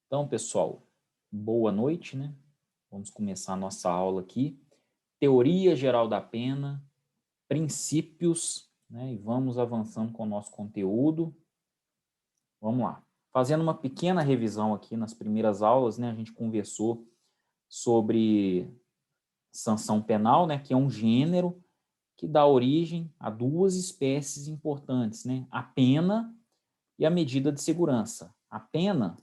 Então, pessoal, boa noite, né? Vamos começar a nossa aula aqui. Teoria geral da pena, princípios, né? E vamos avançando com o nosso conteúdo. Vamos lá. Fazendo uma pequena revisão aqui nas primeiras aulas, né? A gente conversou sobre sanção penal, né? Que é um gênero que dá origem a duas espécies importantes, né? A pena e a medida de segurança. A pena,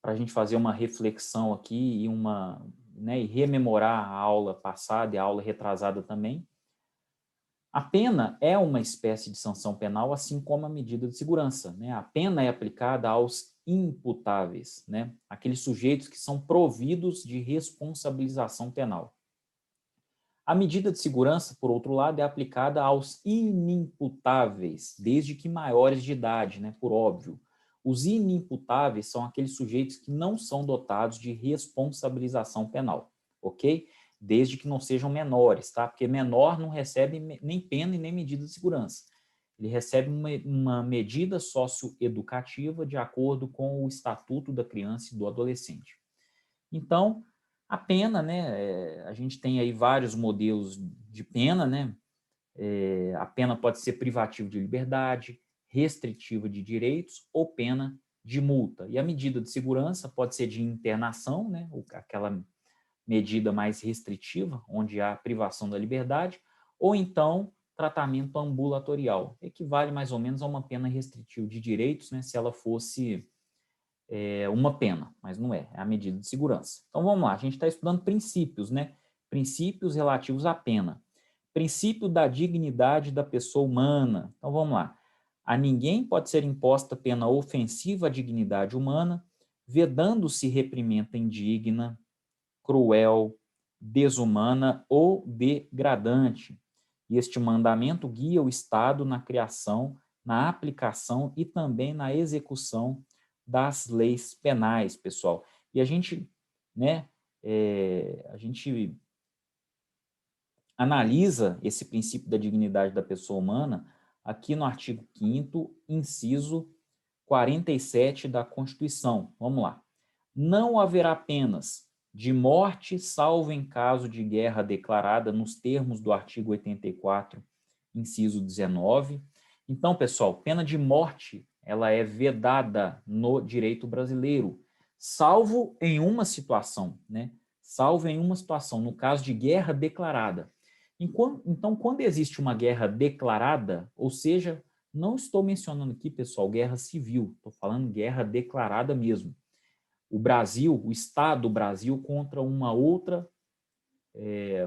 para a gente fazer uma reflexão aqui e rememorar a aula passada e a aula retrasada também. A pena é uma espécie de sanção penal, assim como a medida de segurança, né? A pena é aplicada aos imputáveis, né? Aqueles sujeitos que são providos de responsabilização penal. A medida de segurança, por outro lado, é aplicada aos inimputáveis, desde que maiores de idade, né? Por óbvio. Os inimputáveis são aqueles sujeitos que não são dotados de responsabilização penal, ok? Desde que não sejam menores, tá? Porque menor não recebe nem pena e nem medida de segurança. Ele recebe uma medida socioeducativa de acordo com o Estatuto da Criança e do Adolescente. Então, a pena, né? A gente tem aí vários modelos de pena, né? A pena pode ser privativa de liberdade, restritiva de direitos ou pena de multa. E a medida de segurança pode ser de internação, né? Aquela medida mais restritiva, onde há privação da liberdade, ou então tratamento ambulatorial. Equivale mais ou menos a uma pena restritiva de direitos, né? Se ela fosse uma pena, mas não é, é a medida de segurança. Então vamos lá, a gente está estudando princípios, né? Princípios relativos à pena. Princípio da dignidade da pessoa humana. Então vamos lá. A ninguém pode ser imposta pena ofensiva à dignidade humana, vedando-se reprimenda indigna, cruel, desumana ou degradante. E este mandamento guia o Estado na criação, na aplicação e também na execução das leis penais, pessoal. E a gente, né, a gente analisa esse princípio da dignidade da pessoa humana aqui no artigo 5º, inciso 47 da Constituição. Vamos lá. Não haverá penas de morte, salvo em caso de guerra declarada nos termos do artigo 84, inciso 19. Então, pessoal, pena de morte, ela é vedada no direito brasileiro, salvo em uma situação, né? Salvo em uma situação, no caso de guerra declarada. Então, quando existe uma guerra declarada, ou seja, não estou mencionando aqui, pessoal, guerra civil, estou falando guerra declarada mesmo. O Brasil, o Estado do Brasil contra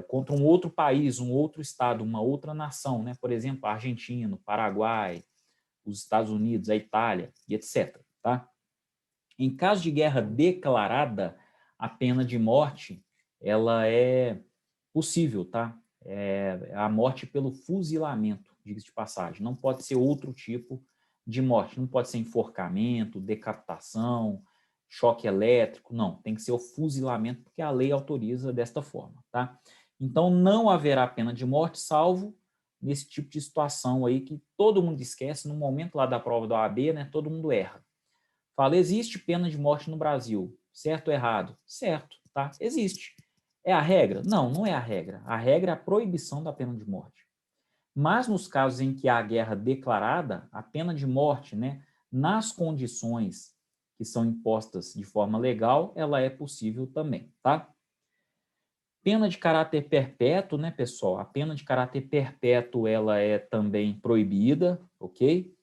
contra um outro país, um outro Estado, uma outra nação, né? Por exemplo, a Argentina, o Paraguai, os Estados Unidos, a Itália e etc. Tá? Em caso de guerra declarada, a pena de morte ela é possível, tá? É a morte pelo fuzilamento, diga-se de passagem. Não pode ser outro tipo de morte. Não pode ser enforcamento, decapitação, choque elétrico. Não, tem que ser o fuzilamento, porque a lei autoriza desta forma, tá? Então, não haverá pena de morte, salvo nesse tipo de situação aí que todo mundo esquece. No momento lá da prova da OAB, né, todo mundo erra. Fala, existe pena de morte no Brasil. Certo ou errado? Certo, tá? Existe. É a regra? Não, não é a regra. A regra é a proibição da pena de morte. Mas nos casos em que há guerra declarada, a pena de morte, né, nas condições que são impostas de forma legal, ela é possível também, tá? Pena de caráter perpétuo, né, pessoal? A pena de caráter perpétuo, ela é também proibida, ok?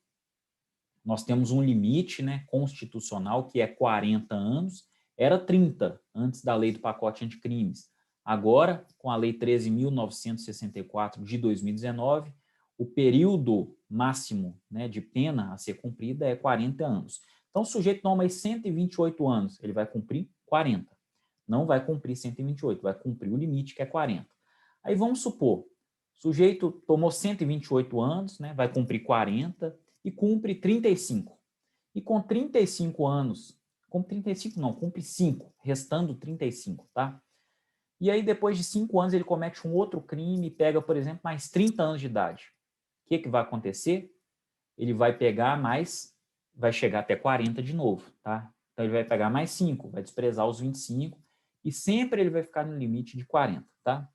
Nós temos um limite, né, constitucional, que é 40 anos, era 30 antes da lei do pacote anticrimes. Agora, com a lei 13.964 de 2019, o período máximo, né, de pena a ser cumprida é 40 anos. Então, o sujeito toma aí 128 anos, ele vai cumprir 40. Não vai cumprir 128, vai cumprir o limite, que é 40. Aí vamos supor, o sujeito tomou 128 anos, né, vai cumprir 40, e cumpre 35. E com 35 anos, cumpre 35 não, cumpre 5, restando 35, tá? E aí depois de 5 anos ele comete um outro crime e pega, por exemplo, mais 30 anos de idade. O que vai acontecer? Ele vai pegar mais, vai chegar até 40 de novo, tá? Então, ele vai pegar mais 5, vai desprezar os 25 e sempre ele vai ficar no limite de 40, tá?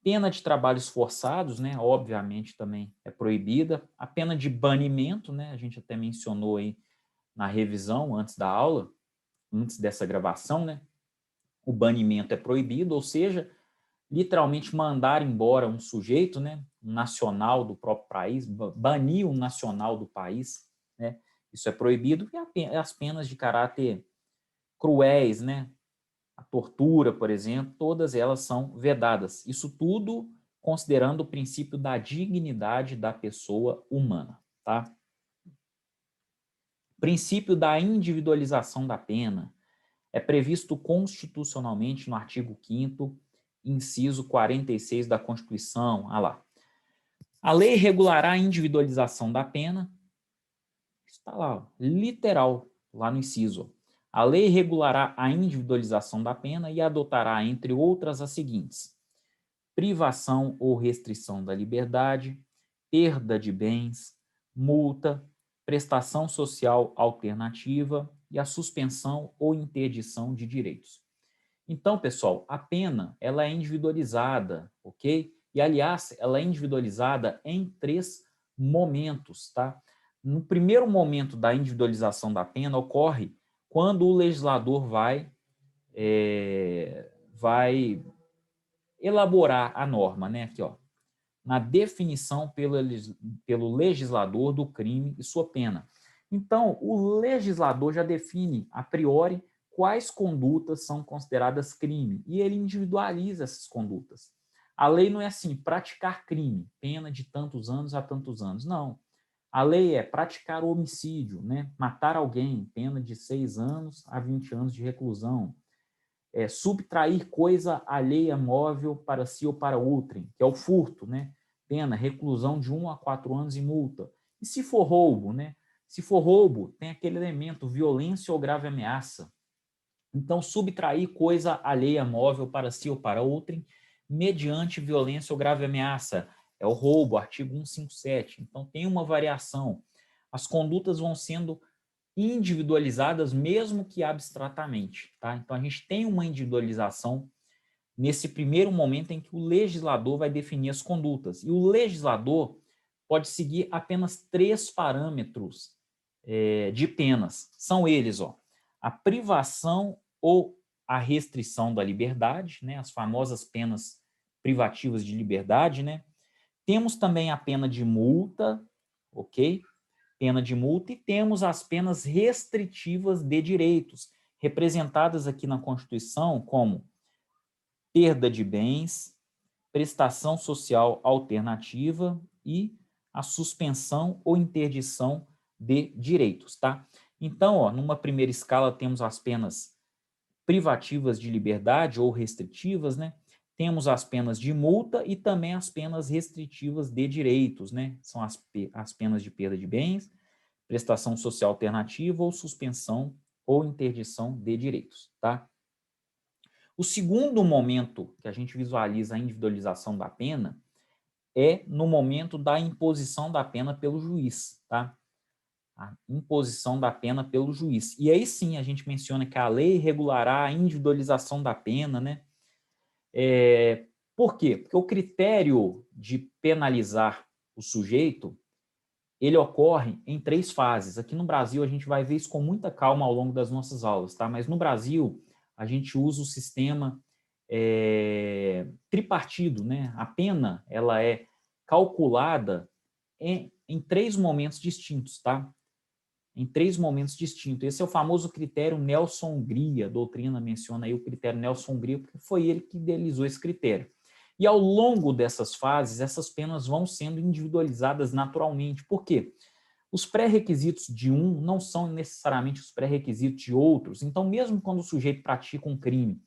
Pena de trabalhos forçados, né, obviamente também é proibida. A pena de banimento, né, a gente até mencionou aí na revisão antes da aula, antes dessa gravação, né, o banimento é proibido, ou seja, literalmente mandar embora um sujeito, né, um nacional do próprio país, banir um nacional do país, né, isso é proibido. E as penas de caráter cruéis, né, a tortura, por exemplo, todas elas são vedadas. Isso tudo considerando o princípio da dignidade da pessoa humana, tá? Princípio da individualização da pena é previsto constitucionalmente no artigo 5º, inciso 46 da Constituição. Ah lá. A lei regulará a individualização da pena, está lá, ó, literal, lá no inciso. A lei regulará a individualização da pena e adotará, entre outras, as seguintes: privação ou restrição da liberdade, perda de bens, multa, prestação social alternativa e a suspensão ou interdição de direitos. Então, pessoal, a pena ela é individualizada, ok? E, aliás, ela é individualizada em 3 momentos, tá? No primeiro momento da individualização da pena ocorre quando o legislador vai elaborar a norma, né? Aqui, ó, na definição pelo legislador do crime e sua pena. Então, o legislador já define a priori quais condutas são consideradas crime e ele individualiza essas condutas. A lei não é assim, praticar crime, pena de tantos anos a tantos anos. Não. A lei é praticar homicídio, né? Matar alguém, pena de 6 anos a 20 anos de reclusão. Subtrair coisa alheia móvel para si ou para outrem, que é o furto, né? Pena, reclusão de 1 a 4 anos e multa. E se for roubo, né? Se for roubo, tem aquele elemento, violência ou grave ameaça. Então, subtrair coisa alheia móvel para si ou para outrem, mediante violência ou grave ameaça. É o roubo, artigo 157. Então, tem uma variação. As condutas vão sendo individualizadas, mesmo que abstratamente, tá? Então, a gente tem uma individualização nesse primeiro momento em que o legislador vai definir as condutas. E o legislador pode seguir apenas 3 parâmetros de penas. São eles, ó, a privação ou a restrição da liberdade, né? As famosas penas privativas de liberdade, né? Temos também a pena de multa, ok? Pena de multa, e temos as penas restritivas de direitos, representadas aqui na Constituição como perda de bens, prestação social alternativa e a suspensão ou interdição de direitos, tá? Então, ó, numa primeira escala temos as penas privativas de liberdade ou restritivas, né? Temos as penas de multa e também as penas restritivas de direitos, né? São as penas de perda de bens, prestação social alternativa ou suspensão ou interdição de direitos, tá? O segundo momento que a gente visualiza a individualização da pena é no momento da imposição da pena pelo juiz, tá? A imposição da pena pelo juiz. E aí sim a gente menciona que a lei regulará a individualização da pena, né? Por quê? Porque o critério de penalizar o sujeito, ele ocorre em 3 fases. Aqui no Brasil a gente vai ver isso com muita calma ao longo das nossas aulas, tá? Mas no Brasil a gente usa o sistema tripartido, né? A pena ela é calculada em 3 momentos distintos, tá? Em 3 momentos distintos. Esse é o famoso critério Nelson-Hungria. A doutrina menciona aí o critério Nelson-Hungria, porque foi ele que idealizou esse critério. E ao longo dessas fases, essas penas vão sendo individualizadas naturalmente. Por quê? Os pré-requisitos de um não são necessariamente os pré-requisitos de outros. Então, mesmo quando o sujeito pratica um crime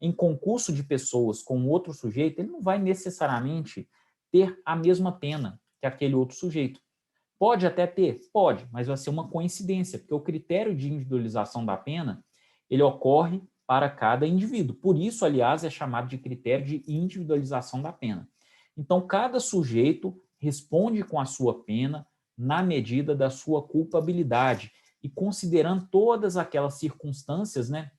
em concurso de pessoas com outro sujeito, ele não vai necessariamente ter a mesma pena que aquele outro sujeito. Pode até ter? Pode, mas vai ser uma coincidência, porque o critério de individualização da pena, ele ocorre para cada indivíduo. Por isso, aliás, é chamado de critério de individualização da pena. Então, cada sujeito responde com a sua pena na medida da sua culpabilidade. e considerando todas aquelas circunstâncias, né,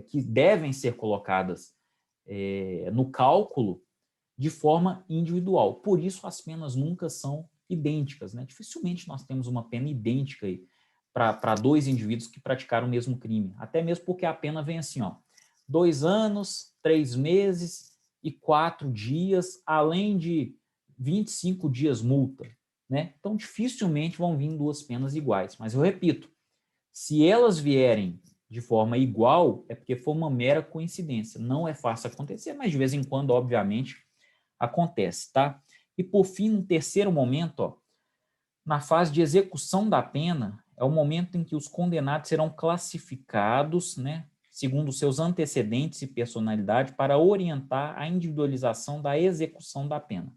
que devem ser colocadas no cálculo de forma individual. Por isso, as penas nunca são idênticas, né? Dificilmente nós temos uma pena idêntica aí para dois indivíduos que praticaram o mesmo crime. Até mesmo porque a pena vem assim, ó, 2 anos, 3 meses e 4 dias, além de 25 dias multa, né? Então, dificilmente vão vir duas penas iguais. Mas eu repito, se elas vierem de forma igual, é porque foi uma mera coincidência. Não é fácil acontecer, mas de vez em quando, obviamente, acontece, tá? E por fim, no terceiro momento, ó, na fase de execução da pena, é o momento em que os condenados serão classificados, né, segundo seus antecedentes e personalidade, para orientar a individualização da execução da pena.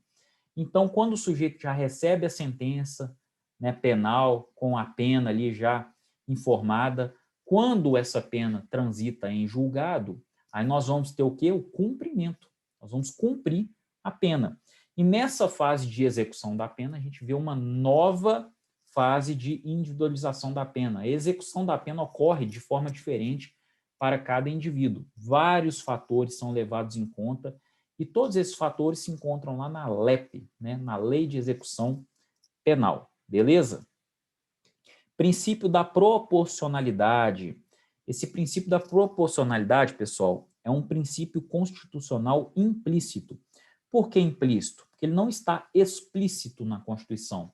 Então, quando o sujeito já recebe a sentença, né, penal, com a pena ali já informada, quando essa pena transita em julgado, aí nós vamos ter o quê? O cumprimento. Nós vamos cumprir a pena. E nessa fase de execução da pena, a gente vê uma nova fase de individualização da pena. A execução da pena ocorre de forma diferente para cada indivíduo. Vários fatores são levados em conta e todos esses fatores se encontram lá na LEP, né, na Lei de Execução Penal. Beleza? Princípio da proporcionalidade. Esse princípio da proporcionalidade, pessoal, é um princípio constitucional implícito. Por que implícito? Porque ele não está explícito na Constituição.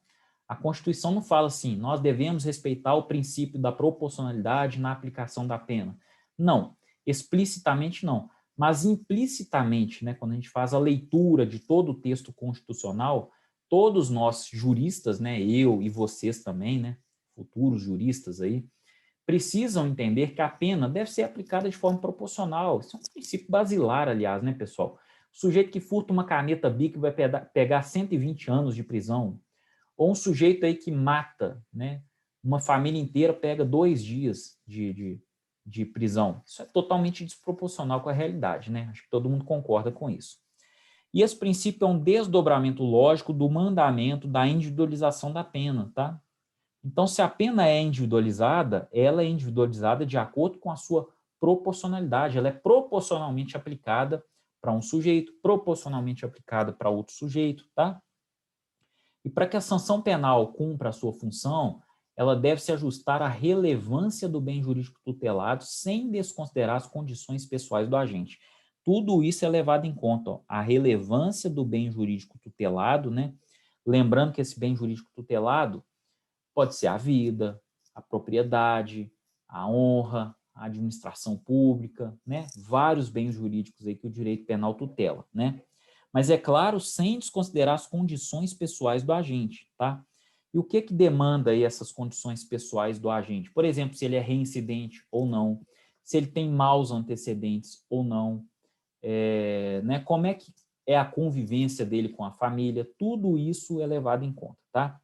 A Constituição não fala assim, nós devemos respeitar o princípio da proporcionalidade na aplicação da pena. Não, explicitamente não. Mas implicitamente, né, quando a gente faz a leitura de todo o texto constitucional, todos nós juristas, né, eu e vocês também, né, futuros juristas aí, precisam entender que a pena deve ser aplicada de forma proporcional. Isso é um princípio basilar, aliás, né, pessoal? O sujeito que furta uma caneta Bic vai pegar 120 anos de prisão. Ou um sujeito aí que mata, né, uma família inteira pega 2 dias de prisão. Isso é totalmente desproporcional com a realidade, né? Acho que todo mundo concorda com isso. E esse princípio é um desdobramento lógico do mandamento da individualização da pena, tá? Então, se a pena é individualizada, ela é individualizada de acordo com a sua proporcionalidade. Ela é proporcionalmente aplicada para um sujeito, proporcionalmente aplicada para outro sujeito, tá? E para que a sanção penal cumpra a sua função, ela deve se ajustar à relevância do bem jurídico tutelado sem desconsiderar as condições pessoais do agente. Tudo isso é levado em conta, ó, a relevância do bem jurídico tutelado, né? Lembrando que esse bem jurídico tutelado pode ser a vida, a propriedade, a honra, a administração pública, né? Vários bens jurídicos aí que o direito penal tutela, né? Mas é claro, sem desconsiderar as condições pessoais do agente, tá? E o que demanda aí essas condições pessoais do agente? Por exemplo, se ele é reincidente ou não, se ele tem maus antecedentes ou não, né? Como é que é a convivência dele com a família, tudo isso é levado em conta, tá?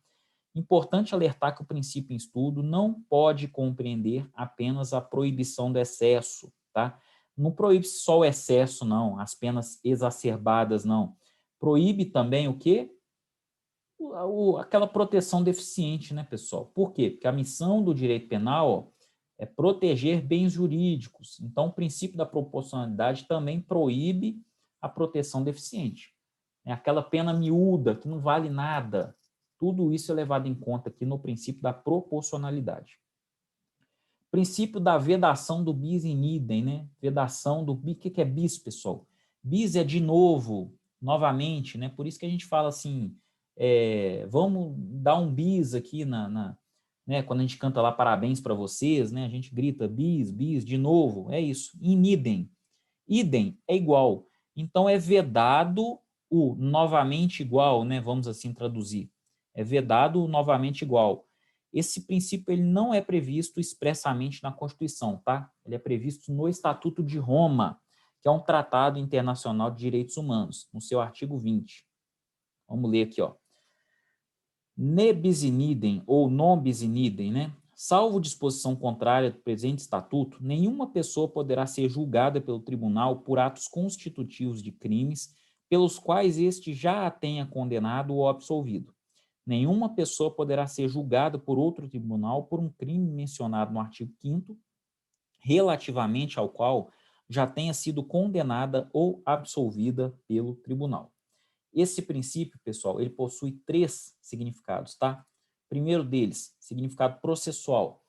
Importante alertar que o princípio em estudo não pode compreender apenas a proibição do excesso, tá? Não proíbe só o excesso, não, as penas exacerbadas, não. Proíbe também o quê? Aquela proteção deficiente, né, pessoal? Por quê? Porque a missão do direito penal, ó, é proteger bens jurídicos. Então, o princípio da proporcionalidade também proíbe a proteção deficiente. É aquela pena miúda, que não vale nada. Tudo isso é levado em conta aqui no princípio da proporcionalidade. Princípio da vedação do bis in idem, né? Vedação do bis. O que é bis, pessoal? Bis é de novo, novamente, né? Por isso que a gente fala assim, vamos dar um bis aqui né? Quando a gente canta lá parabéns para vocês, né? A gente grita bis, bis, de novo, é isso. In idem. Idem é igual. Então é vedado o novamente igual, né? Vamos assim traduzir. É vedado o novamente igual. Esse princípio ele não é previsto expressamente na Constituição, tá? Ele é previsto no Estatuto de Roma, que é um tratado internacional de direitos humanos, no seu artigo 20. Vamos ler aqui, ó. Ne bis in idem ou non bis in idem, né? Salvo disposição contrária do presente estatuto, nenhuma pessoa poderá ser julgada pelo tribunal por atos constitutivos de crimes pelos quais este já a tenha condenado ou absolvido, nenhuma pessoa poderá ser julgada por outro tribunal por um crime mencionado no artigo 5º, relativamente ao qual já tenha sido condenada ou absolvida pelo tribunal. Esse princípio, pessoal, ele possui 3 significados, tá? Primeiro deles, significado processual.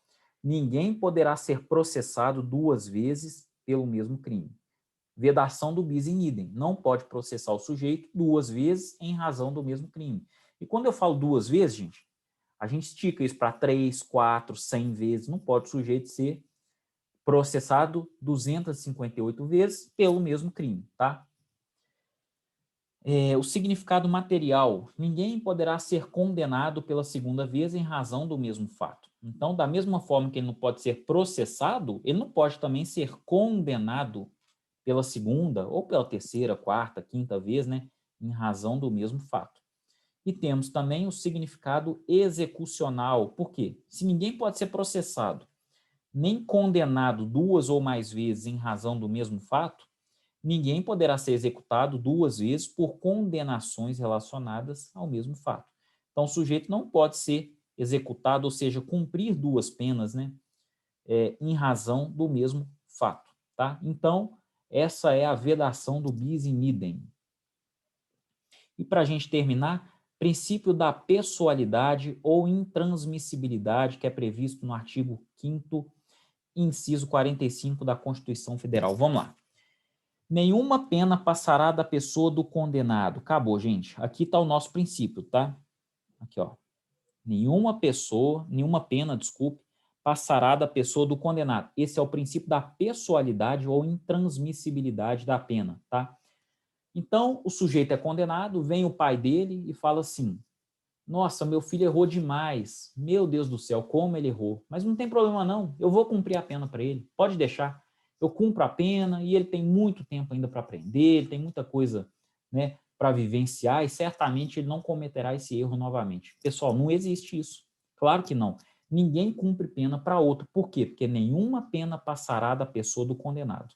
Ninguém poderá ser processado 2 vezes pelo mesmo crime. Vedação do bis in idem. Não pode processar o sujeito 2 vezes em razão do mesmo crime. E quando eu falo 2 vezes, a gente estica isso para 3, 4, 100 vezes. Não pode o sujeito ser processado 258 vezes pelo mesmo crime, tá? O significado material. Ninguém poderá ser condenado pela segunda vez em razão do mesmo fato. Então, da mesma forma que ele não pode ser processado, ele não pode também ser condenado pela segunda, ou pela terceira, quarta, quinta vez, né, em razão do mesmo fato. E temos também o significado execucional. Por quê? Se ninguém pode ser processado, nem condenado 2 ou mais vezes em razão do mesmo fato, ninguém poderá ser executado 2 vezes por condenações relacionadas ao mesmo fato. Então, o sujeito não pode ser executado, ou seja, cumprir 2 penas, né, em razão do mesmo fato, tá? Então, essa é a vedação do bis in idem. E para a gente terminar, princípio da pessoalidade ou intransmissibilidade, que é previsto no artigo 5º, inciso 45 da Constituição Federal. Vamos lá. Nenhuma pena passará da pessoa do condenado. Acabou, gente. Aqui está o nosso princípio, tá? Aqui, ó. Nenhuma pena, desculpe, passará da pessoa do condenado. Esse é o princípio da pessoalidade ou intransmissibilidade da pena, tá? Então, o sujeito é condenado, vem o pai dele e fala assim: nossa, meu filho errou demais. Meu Deus do céu, como ele errou. Mas não tem problema não, eu vou cumprir a pena para ele. Pode deixar. Eu cumpro a pena e ele tem muito tempo ainda para aprender, ele tem muita coisa, né, para vivenciar e certamente ele não cometerá esse erro novamente. Pessoal, não existe isso. Claro que não. Ninguém cumpre pena para outro. Por quê? Porque nenhuma pena passará da pessoa do condenado.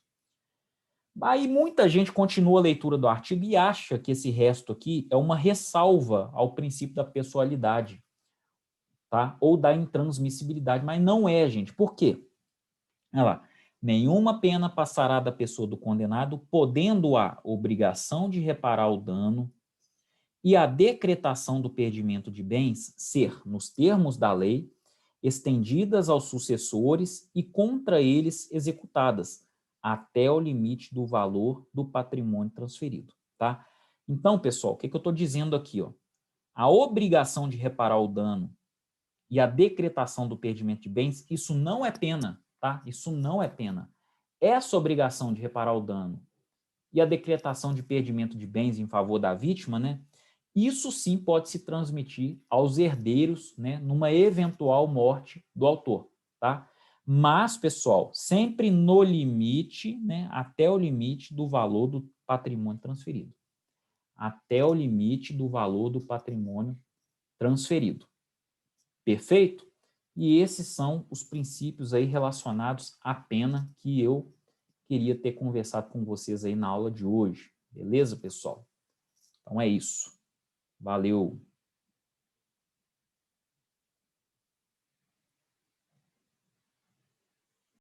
Aí muita gente continua a leitura do artigo e acha que esse resto aqui é uma ressalva ao princípio da pessoalidade, tá? Ou da intransmissibilidade, mas não é, gente. Por quê? Olha lá. Nenhuma pena passará da pessoa do condenado, podendo a obrigação de reparar o dano e a decretação do perdimento de bens ser, nos termos da lei, estendidas aos sucessores e contra eles executadas, até o limite do valor do patrimônio transferido, tá? Então, pessoal, o que eu estou dizendo aqui, ó? A obrigação de reparar o dano e a decretação do perdimento de bens, isso não é pena, tá? Isso não é pena. Essa obrigação de reparar o dano e a decretação de perdimento de bens em favor da vítima, né? Isso sim pode se transmitir aos herdeiros, né, numa eventual morte do autor, tá? Mas, pessoal, sempre no limite, né, até o limite do valor do patrimônio transferido. Até o limite do valor do patrimônio transferido. Perfeito? E esses são os princípios aí relacionados à pena que eu queria ter conversado com vocês aí na aula de hoje. Beleza, pessoal? Então é isso. Valeu!